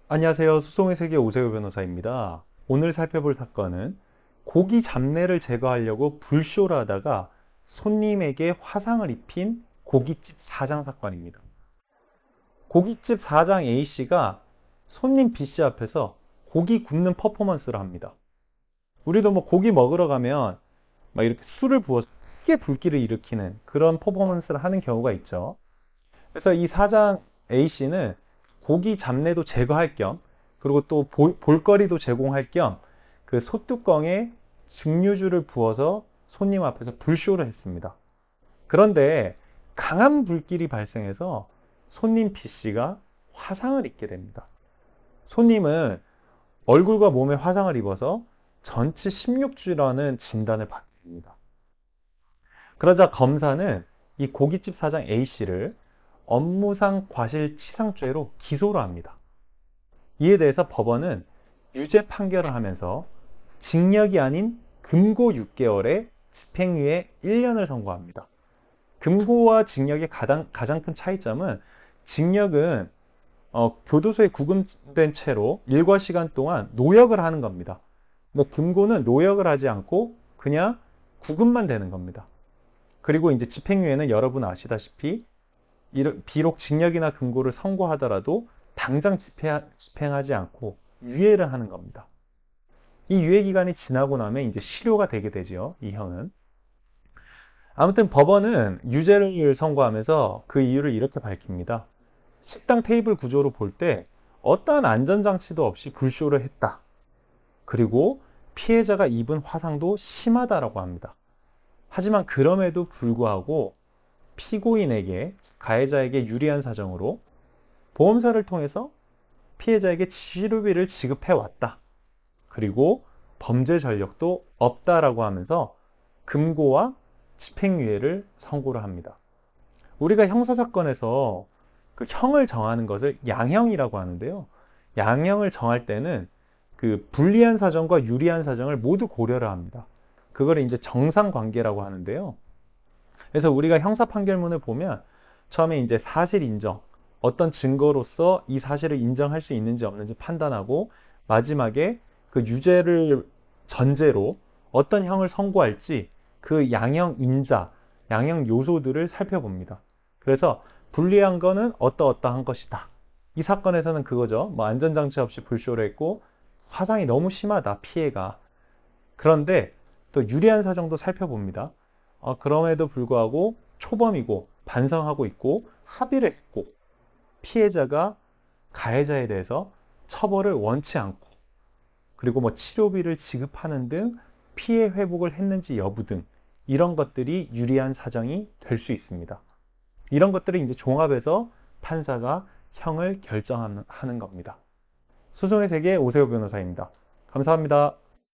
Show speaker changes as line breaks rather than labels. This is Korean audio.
안녕하세요. 수송의 세계 오세호 변호사입니다. 오늘 살펴볼 사건은 고기 잡내를 제거하려고 불쇼를 하다가 손님에게 화상을 입힌 고깃집 사장 사건입니다. 고깃집 사장 A씨가 손님 B씨 앞에서 고기 굽는 퍼포먼스를 합니다. 우리도 뭐 고기 먹으러 가면 막 이렇게 술을 부어서 크게 불길을 일으키는 그런 퍼포먼스를 하는 경우가 있죠. 그래서 이 사장 A씨는 고기 잡내도 제거할 겸 그리고 또 볼거리도 제공할 겸 그 솥뚜껑에 증류주를 부어서 손님 앞에서 불쇼를 했습니다. 그런데 강한 불길이 발생해서 손님 B씨가 화상을 입게 됩니다. 손님은 얼굴과 몸에 화상을 입어서 전치 16주라는 진단을 받게 됩니다. 그러자 검사는 이 고깃집 사장 A씨를 업무상 과실치상죄로 기소를 합니다. 이에 대해서 법원은 유죄 판결을 하면서 징역이 아닌 금고 6개월에 집행유예 1년을 선고합니다. 금고와 징역의 가장 큰 차이점은 징역은 교도소에 구금된 채로 일과 시간 동안 노역을 하는 겁니다. 근데 금고는 노역을 하지 않고 그냥 구금만 되는 겁니다. 그리고 이제 집행유예는 여러분 아시다시피 비록 징역이나 금고를 선고하더라도 당장 집행하지 않고 유예를 하는 겁니다. 이 유예 기간이 지나고 나면 이제 실효가 되게 되죠. 이 형은. 아무튼 법원은 유죄를 선고하면서 그 이유를 이렇게 밝힙니다. 식당 테이블 구조로 볼 때 어떠한 안전장치도 없이 불쇼를 했다. 그리고 피해자가 입은 화상도 심하다라고 합니다. 하지만 그럼에도 불구하고 피고인에게, 가해자에게 유리한 사정으로 보험사를 통해서 피해자에게 치료비를 지급해 왔다. 그리고 범죄 전력도 없다라고 하면서 금고와 집행유예를 선고를 합니다. 우리가 형사사건에서 그 형을 정하는 것을 양형이라고 하는데요. 양형을 정할 때는 그 불리한 사정과 유리한 사정을 모두 고려를 합니다. 그걸 이제 정상관계라고 하는데요. 그래서 우리가 형사 판결문을 보면 처음에 이제 사실 인정, 어떤 증거로서 이 사실을 인정할 수 있는지 없는지 판단하고 마지막에 그 유죄를 전제로 어떤 형을 선고할지 그 양형 인자, 양형 요소들을 살펴봅니다. 그래서 불리한 거는 어떠어떠한 것이다. 이 사건에서는 그거죠. 뭐 안전장치 없이 불쇼를 했고 화상이 너무 심하다, 피해가. 그런데 또 유리한 사정도 살펴봅니다. 그럼에도 불구하고 초범이고 반성하고 있고 합의를 했고 피해자가 가해자에 대해서 처벌을 원치 않고 그리고 뭐 치료비를 지급하는 등 피해 회복을 했는지 여부 등 이런 것들이 유리한 사정이 될 수 있습니다. 이런 것들을 이제 종합해서 판사가 형을 결정하는 겁니다. 소송의 세계 오세호 변호사입니다. 감사합니다.